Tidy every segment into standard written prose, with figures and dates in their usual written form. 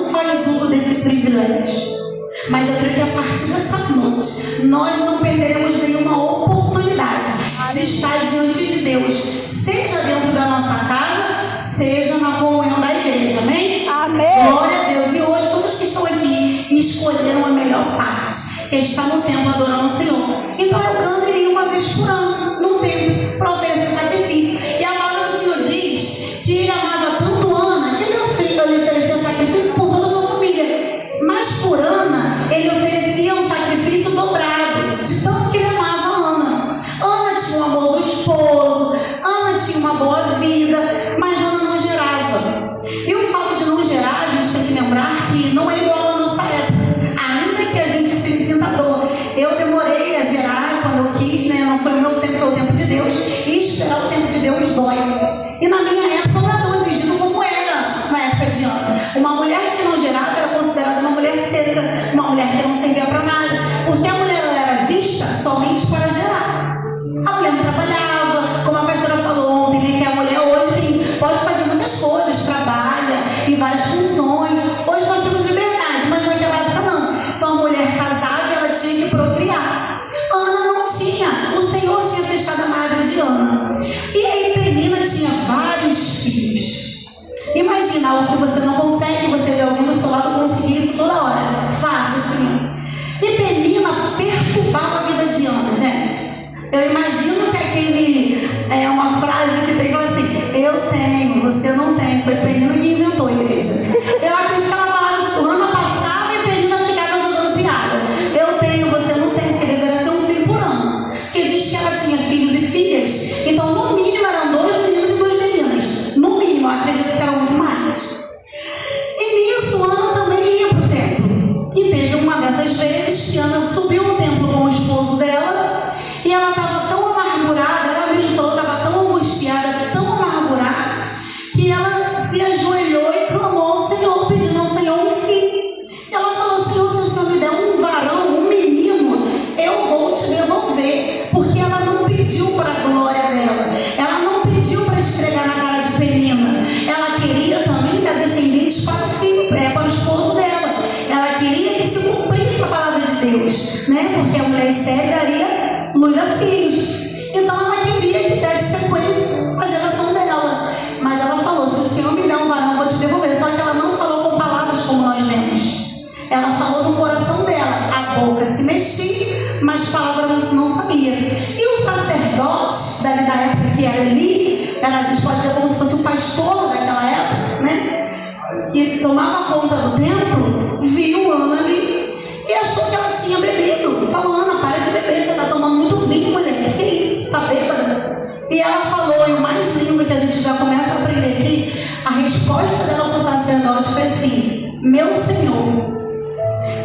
faz uso desse privilégio. Mas eu creio que a partir dessa noite, nós não perderemos nenhuma oportunidade de estar diante de Deus, seja dentro da nossa casa, seja na comunhão da igreja, amém? Amém. Glória a Deus. E hoje todos que estão aqui escolheram a melhor parte, que é estar no templo adorando o Senhor. Então eu canto ele uma vez por ano, no templo, para oferecer sacrifício. E a palavra do Senhor diz que ele amava tanto Ana, que ele ofereceu sacrifício por toda a sua família. Mas por Ana, ele oferecia um sacrifício dobrado, de tanto que ele amava Ana. Ana tinha o amor do esposo, Ana tinha uma boa vida, mas Ana não gerava. E o fato de não gerar, a gente tem que lembrar que não é igual à nossa época, ainda que a gente se sinta dor. Eu demorei a gerar quando eu quis, né? Não foi o meu tempo, foi o tempo de Deus, e esperar o tempo de Deus dói. E na minha época não era tão exigido como era na época de Ana. Uma mulher que não gerava era considerada uma mulher seca, uma mulher que não servia para nada, porque a mulher ela era vista somente para gerar. A mulher não trabalhava, como a pastora falou ontem, né, que a mulher hoje pode fazer muitas coisas, trabalha em várias funções. Hoje nós temos liberdade, mas naquela época não. Então a mulher casada, ela tinha que procriar. Ana não tinha, o Senhor tinha fechado a madre de Ana. E aí Penina tinha vários filhos. Imagina algo que você não consegue, você vê alguém do seu lado conseguir isso toda hora. Fácil assim. E Penina perturbava a vida de Ana, gente. Eu imagino que aquele é uma frase que tem assim: eu tenho, você não tem. Foi Penina que inventou a igreja. Eu acredito que ela falava, Ana passava e Penina ficava jogando piada. Eu tenho, você não tem, porque deveria ser um filho por ano. Porque diz que ela tinha filhos e filhas, então no mínimo eram 2 meninos e 2 meninas. No mínimo, eu acredito que eram muito mais. E nisso, Ana também ia para o templo. E teve uma dessas vezes que Ana subiu ao templo com o esposo dela. E ela estava tão amargurada, ela mesma falou, estava tão angustiada, tão amargurada, que ela se ajoelhou e clamou ao Senhor, pedindo ao Senhor um filho. Ela falou: Senhor, se o Senhor me der um varão, um menino, eu vou te devolver. Porque ela não pediu para a glória dela, ela não pediu para esfregar na cara de Penina, ela queria também dar descendentes para o filho, para o esposo dela. Ela queria que se cumprisse a palavra de Deus, né? Porque a mulher estéril daria luz a filhos. Então ela queria que desse sequência à geração dela. Mas ela falou: se o Senhor me der um varão, eu vou te devolver. Só que ela não falou com palavras como nós lemos. Ela falou no coração dela. A boca se mexia, mas palavras não sabia. E o sacerdote da época que era ali, a gente pode dizer como se fosse o pastor daquela época, né? Que tomava conta do templo, viu Ana ali e achou que ela tinha bebido. Falou: Ana, para de beber, você está tomando muito vinho, mulher. O que é isso? Está bêbada? E ela falou, e o mais lindo que a gente já começa a aprender aqui, a resposta dela para o sacerdote foi assim: meu Senhor.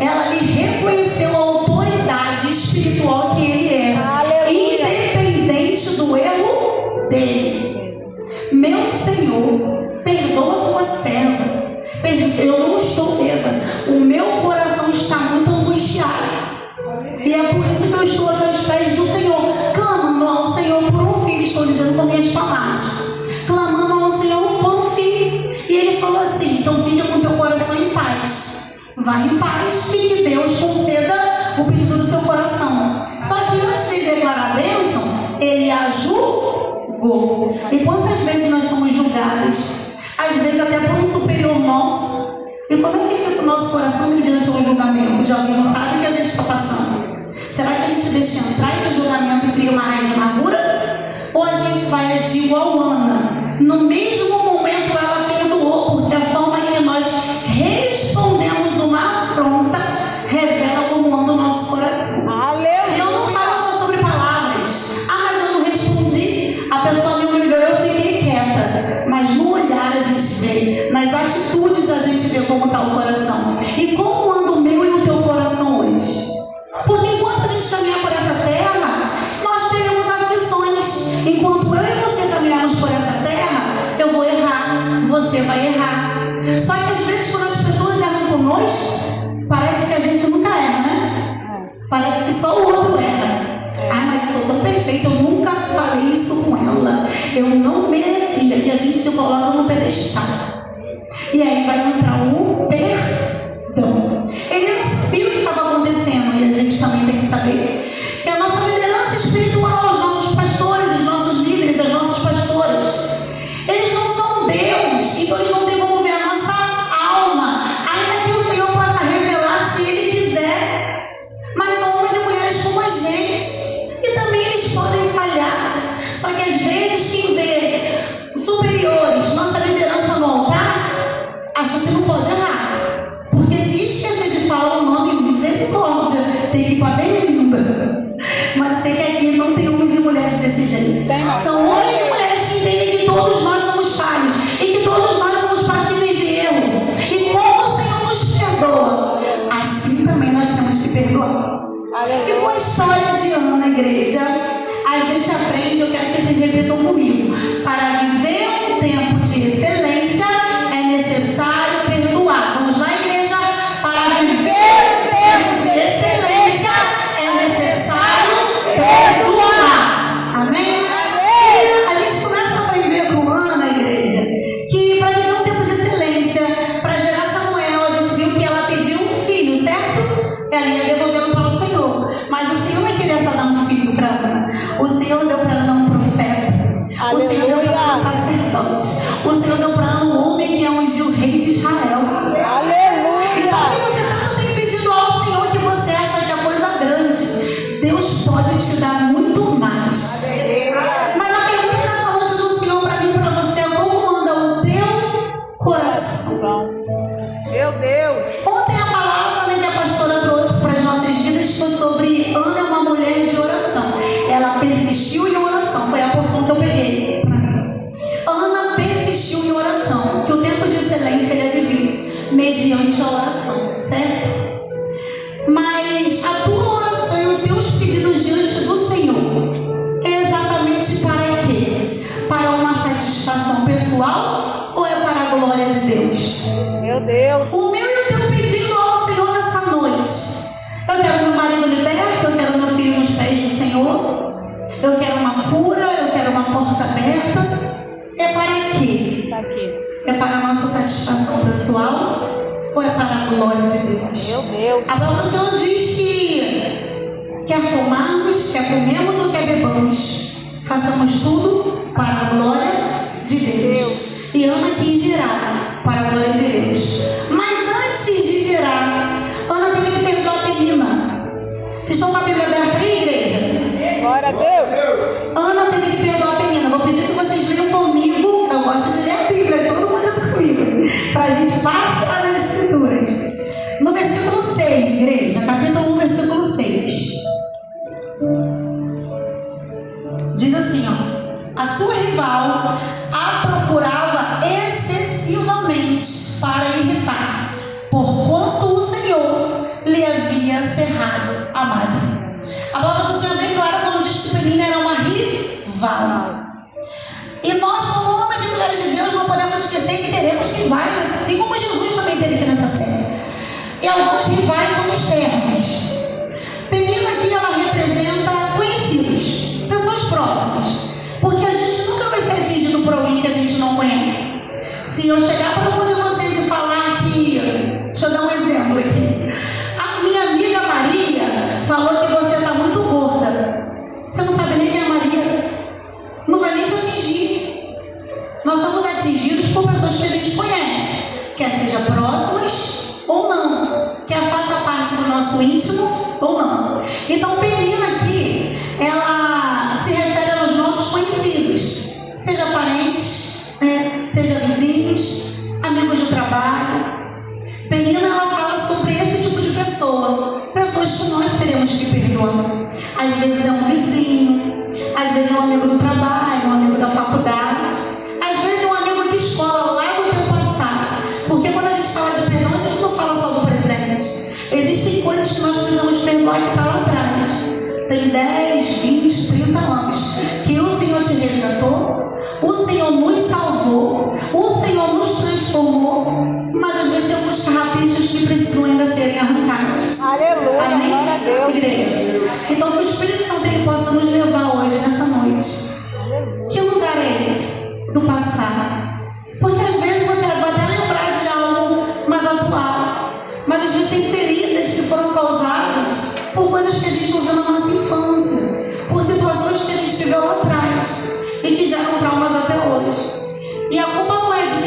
Ela lhe reconheceu a autoridade espiritual que ele era. Aleluia. Independente do erro dele. Meu Senhor, perdoa a tua serva. Eu não estou bêbada. O meu coração está muito angustiado. E é por isso que eu estou aqui aos pés do Senhor, clamando ao Senhor por um filho. Estou dizendo com minhas palavras, clamando ao Senhor por um filho. E ele falou assim: então fica com teu coração em paz. Vai em paz e que Deus conceda o pedido do seu coração. Só que antes de declarar a bênção, ele a julgou. E quantas vezes nós somos julgadas? Às vezes até por um superior nosso. E como é que fica o nosso coração mediante um julgamento de alguém que não sabe o que a gente está passando? Será que a gente deixa entrar esse julgamento e cria uma raiz de amargura? Ou a gente vai agir igual Ana? No mesmo momento ela perdoou, porque a forma que nós respondemos uma afronta revela como anda o nosso coração. Aleluia. Eu não falo só sobre palavras. Ah, mas eu não respondi. A pessoa me humilhou, eu fiquei quieta. Mas no olhar a gente vê, nas atitudes a gente vê como está o coração. E como anda o meu e o teu coração hoje? Porque enquanto a gente caminhar por essa terra, nós teremos aflições. Enquanto eu e você caminharmos por essa terra, eu vou errar, você vai errar. Só que às vezes quando as pessoas erram conosco, parece que a gente nunca erra, né? Parece que só o outro erra. Ah, mas eu sou tão perfeita, eu nunca falei isso com ela. Eu não merecia. E a gente se coloca no pedestal. E aí vai entrar o perdão. misericórdia, tem que ir para Berlinda. Mas eu sei que aqui não tem homens e mulheres desse jeito. São homens e mulheres que entendem que todos nós somos falhos e que todos nós somos passíveis de erro. E como o Senhor nos perdoa, assim também nós temos que perdoar. E com a história de Ana na igreja, a gente aprende, eu quero que vocês repitam comigo: para viver um tempo de excelência é necessário perdoar. Vamos lá, igreja? Para viver um tempo de excelência é necessário perdoar. Amém? E a gente começa a aprender com Ana, igreja, que para viver um tempo de excelência, para gerar Samuel, a gente viu que ela pediu um filho, certo? Ela ia devolvê-lo para o Senhor. Mas o Senhor não queria só dar um filho para Ana. O Senhor deu para Ana um profeta. Aleluia. O Senhor deu para Ana um sacerdote. O Senhor deu para Ana um homem que é ungiu o rei de Israel. Aleluia. Então, que você tanto tem pedido ao Senhor que você acha que é coisa grande, Deus pode te dar muito mais. Mas a pergunta nessa noite do Senhor para mim e para você é: como anda o teu coração? Meu Deus. Ontem a palavra que a pastora trouxe para as nossas vidas foi sobre Ana, uma mulher de oração. Ela persistiu em oração, foi a porção que eu peguei. Ana persistiu em oração, que o tempo de excelência ele é vivido mediante a oração, certo? Mas a tua oração e os teus pedidos diante do Senhor é exatamente para quê? Para uma satisfação pessoal ou é para a glória de Deus? Meu Deus. O meu e o teu pedido ao Senhor nessa noite: eu quero meu marido liberto, eu quero meu filho nos pés do Senhor, eu quero uma cura, eu quero uma porta aberta. É para quê? É para a nossa satisfação pessoal ou é para a glória de Deus? Meu Deus. A palavra do Senhor diz que quer comarmos, quer comemos ou quer bebamos, façamos tudo para a glória de Deus. E Ana quis gerar para a glória de Deus. Mas antes de gerar, Ana teve que perdoar a Penina. Vocês estão com a Bíblia aberta aí, igreja? Glória a Deus. Ana teve que perdoar a Penina. Vou pedir que vocês leiam comigo. Eu gosto de ler a Bíblia, todo mundo junto comigo, para a gente passar nas Escrituras. No versículo 6, igreja, capítulo 1, versículo 6. Diz assim, ó: a sua rival a procurava excessivamente para irritar, porquanto o Senhor lhe havia cerrado a madre. A palavra do Senhor é bem clara quando diz que Penina era uma rival. E nós, como homens e mulheres de Deus, não podemos esquecer que teremos rivais, assim como Jesus também teve aqui nessa terra. E alguns rivais são externos. Penina aqui, ela representa conhecidos, pessoas próximas, porque a gente nunca vai ser atingido por alguém que a gente não conhece. Se eu chegar para um de vocês e falar que, deixa eu dar um exemplo aqui, a minha amiga Maria falou que você está muito gorda. Você não sabe nem quem é a Maria, não vai nem te atingir. Nós somos atingidos por pessoas que a gente conhece, quer seja próximas ou não, quer faça parte do nosso íntimo ou não. Então Penina aqui, ela se refere aos nossos conhecidos, seja parentes, seja vizinhos, amigos de trabalho. Penina, ela fala sobre esse tipo de pessoa, pessoas que nós teremos que perdoar. Às vezes é um vizinho, às vezes é um amigo do trabalho, um amigo da faculdade, às vezes é um amigo de escola lá do teu passado. Porque quando a gente fala de perdão, a gente não fala só do presente. Existem coisas que nós precisamos perdoar que está lá atrás. Tem 10, 20, 30 anos que o Senhor te resgatou, o Senhor nos salvou, o Senhor nos transformou, mas às vezes tem alguns carrapichos que precisam ainda serem arrancados. Aleluia. Amém? Glória a Deus. Igreja. Então que o Espírito Santo ele possa nos levar hoje, nessa noite. Que lugar é esse do passado? Porque às vezes você vai até lembrar de algo mais atual, mas às vezes tem feridas que foram causadas por coisas que a gente ouviu na nossa infância, por situações que a gente viveu lá atrás e que geram traumas até hoje. E a culpa não é de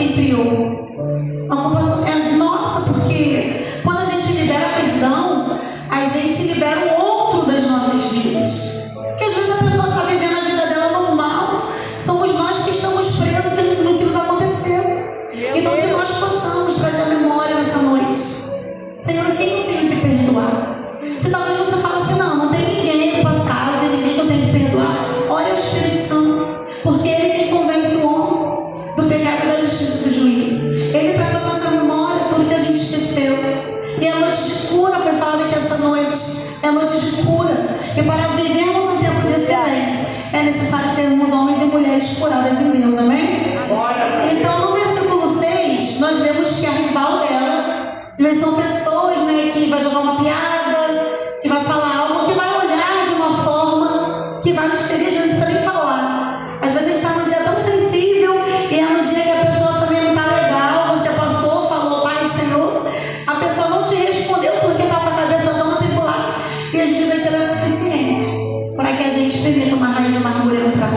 é noite de cura. E para vivermos um tempo de excelência, é necessário sermos homens e mulheres curadas em Deus, amém? Então, no versículo 6, nós vemos que a rival dela são pessoas, né, que vai jogar uma piada, que vai falar algo, que vai olhar de uma forma que vai nos ferir, a gente não precisa nem falar. Às vezes a gente está num dia tão sensível e é um dia que a pessoa também não está legal, você passou, falou, Pai, Senhor, a pessoa não te respondeu porque está com a cabeça tão atribulada. E às vezes aquilo é suficiente para que a gente permita uma raiz de amargura entrar.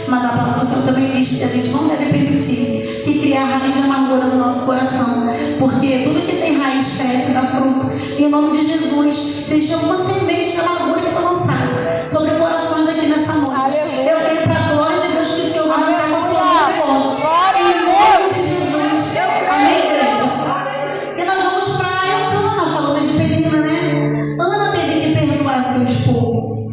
Mas a palavra do Senhor também diz que a gente não deve permitir que crie a raiz de amargura no nosso coração, porque tudo que tem raiz cresce e dá fruto. Em nome de Jesus, se existe alguma semente de amargura que foi lançada sobre corações aqui nessa noite, Aleluia. eu venho para a glória de Deus que o Senhor vai arrancar com a sua mão forte. Glória a Em nome de Jesus. Amém, igreja? E nós vamos para Ana, falamos de Penina, né? Ana teve que perdoar seu esposo.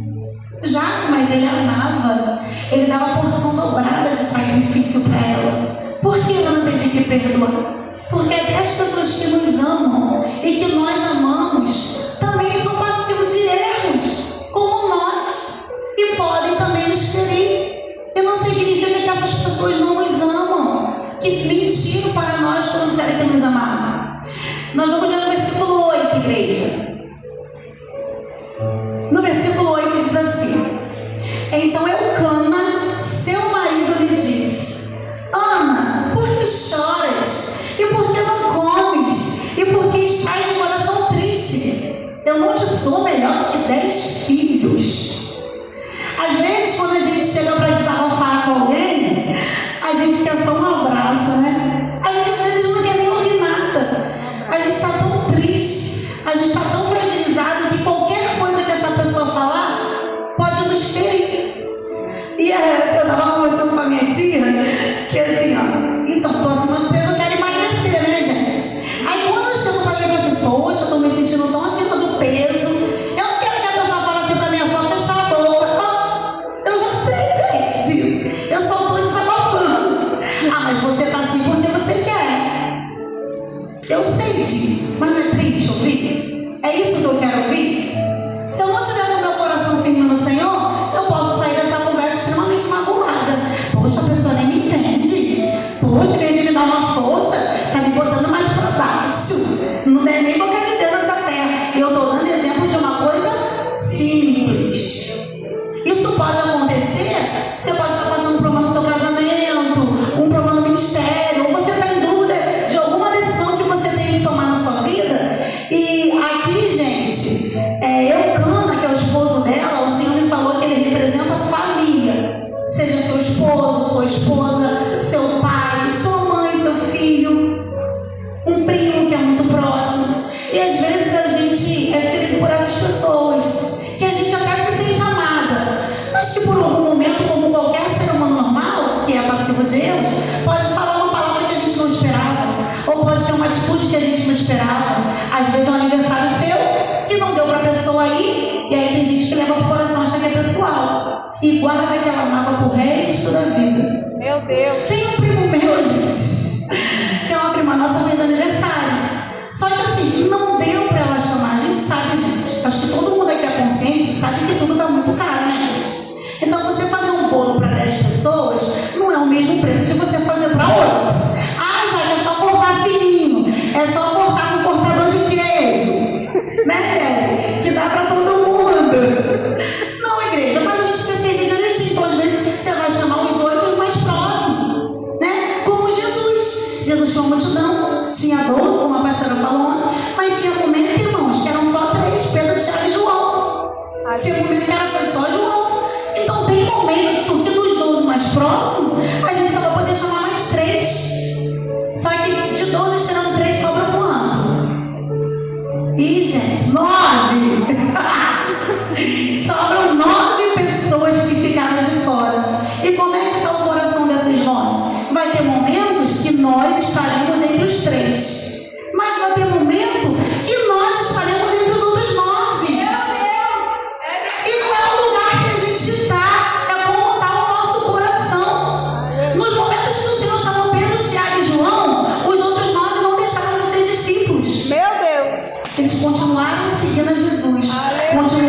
Já, mas ele amava, ele dava porção dobrada de sacrifício para ela. Por que Ana teve que perdoar? Porque até as pessoas que nos amam e que nós amamos também são passivos de erros, como nós, e podem também nos ferir. E não significa que essas pessoas não nos amam, que mentiram para nós quando disseram que nos amavam. Nós vamos ler no versículo 8, igreja. No versículo 8 diz assim: Então Eucana, seu marido, lhe disse: Ana, por que choras? E por que não comes? E por que estás de coração triste? Eu não te sou melhor que 10 filhos. Às vezes, quando a gente chega para desabafar com alguém, a gente quer só um abraço, né? A gente às vezes não quer nem ouvir nada. A gente está tão triste, a gente está tão fragilizado que qualquer coisa que essa pessoa falar pode nos ferir. E eu estava conversando com a minha tia, que assim, ó, então, estou acima do peso, eu quero emagrecer, né, gente? Aí quando eu chego para mim e falo assim, poxa, eu estou me sentindo tão acima do peso, eu não quero que a pessoa fale assim para mim, é só fechar a boca. Ah, eu já sei, gente, disso. Eu só estou desabafando. Ah, mas você está assim porque você quer. Eu sei disso, mas não é triste ouvir? É isso que eu quero ouvir? Se eu não tiver com o meu coração firme no Senhor, eu posso sair dessa conversa extremamente magoada. Poxa, a pessoa nem me entende. Poxa, em vez de me dar uma força, tá me botando mais para baixo. Não é nem boca de Deus nessa terra. E eu estou dando exemplo de uma coisa simples. Isso pode acontecer, você pode estar passando um problema no seu casamento, um problema no ministério, ou você está em dúvida de alguma decisão que você tem que tomar na sua vida. E aqui, gente, Eucana, que é o esposo dela, o Senhor me falou que ele representa a família. Seja seu esposo, sua esposa, seu pai, sua mãe, seu filho, um primo que é muito próximo. E às vezes a gente é ferido por essas pessoas, que a gente até se sente amada, mas que por algum momento, como qualquer ser humano normal, que é passivo de erros, pode falar uma palavra que a gente não esperava, ou pode ter uma atitude que a gente não esperava. Às vezes é um aniversário seu, que não deu para a pessoa ir, e aí tem gente que leva para o coração, acha que é pessoal, e guarda aquela mágoa pro resto da vida. Meu Deus. Tem um primo meu, gente, que é uma prima nossa, fez aniversário. Só que assim, não deu para ela chamar. A gente sabe, gente, acho que todo mundo aqui é consciente, sabe que tudo está muito caro, né, gente? Então você fazer um bolo para 10 pessoas não é o mesmo preço que você fazer para 8. Ah, já é só cortar fininho, é só cortar com cortador de queijo, né, que dá para todo mundo. Não, igreja, mas a gente quer servir direitinho. Então, às vezes, você vai chamar os 8 mais próximos, né? Como Jesus. Jesus tinha uma multidão, tinha 12, como a pastora falou, mas tinha momento, irmãos, que eram só 3, Pedro, Tiago e João. Tinha momento que era só João. Então, tem momento que dos 12 mais próximos, a gente só vai poder chamar mais 3. Só que de 12 tirando 3, sobra quanto? Ih, gente, 9! Sobram 9 pessoas que ficaram de fora. E como é que está o coração dessas 9? Vai ter momentos que nós estaremos entre os 3. Mas vai ter momento que nós estaremos entre os outros 9. Meu Deus! E não é o lugar que a gente está, é como está o nosso coração. Nos momentos que o Senhor chamou Pedro, Tiago e João, os outros 9 não deixaram de ser discípulos. Meu Deus. Eles continuaram seguindo a Jesus. Continuaram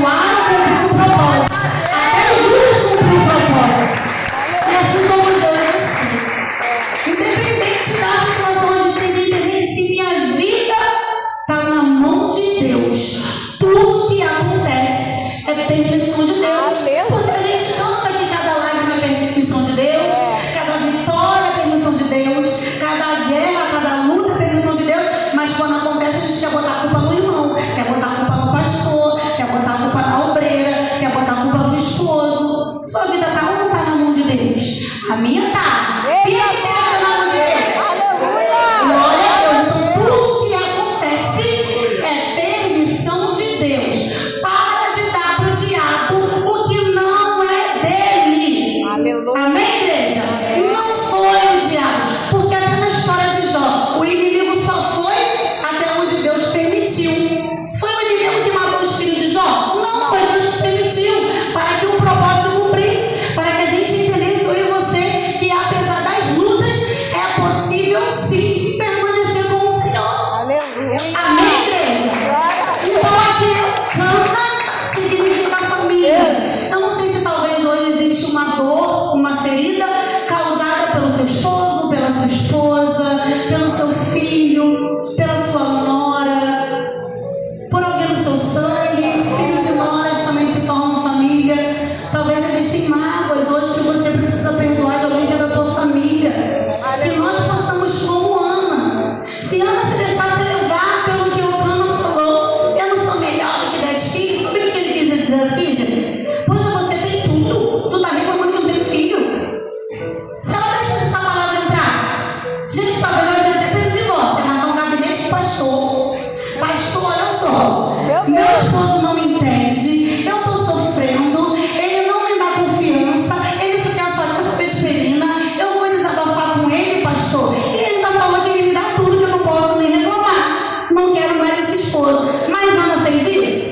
só. Meu Deus. Meu esposo não me entende, eu estou sofrendo, ele não me dá confiança, ele só quer saber essa vesperina, eu vou desabafar com ele, pastor, e ele ainda falou que ele me dá tudo que eu não posso nem reclamar. Não quero mais esse esposo. Mas Ana fez isso?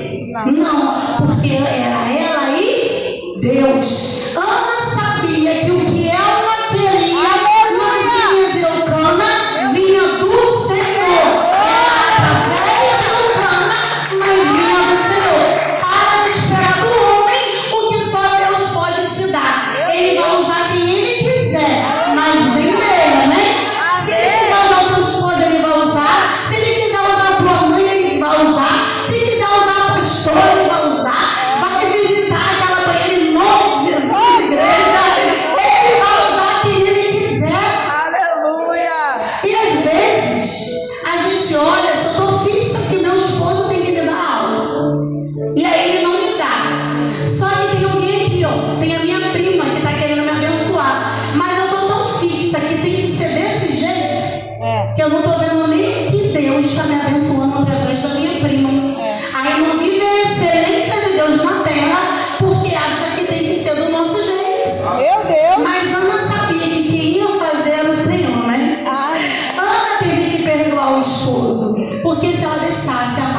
Não, porque era ela e Deus. Ana sabia que o que ela queria não vinha de Eucana, vinha do Senhor. Era através de Eucana, mas vinha do Senhor. Para de esperar do homem o que só Deus pode te dar. Ele vai usar quem ele quiser, mas vem dele, né? Se ele quiser usar a tua esposa, ele vai usar. Se ele quiser usar a tua mãe, ele vai usar. Se quiser usar a pastora, ele vai usar. Vai visitar aquela banheira em nome de Jesus, igreja. Ele vai usar quem ele quiser. Aleluia. E às vezes, a gente olha, se eu estou fixa que meu esposo tem que me dar algo. E aí ele não me dá. Só que tem alguém aqui, ó. Tem a minha prima que está querendo me abençoar. Mas eu estou tão fixa que tem que ser desse jeito. Que eu não estou vendo nem que Deus está me abençoando através da minha prima. Aí não vive a excelência de Deus na terra, porque acha que tem que ser do nosso jeito. Meu Deus. Mas Ana sabia que quem ia fazer era o Senhor, né? Ana teve que perdoar o esposo, porque se ela deixasse a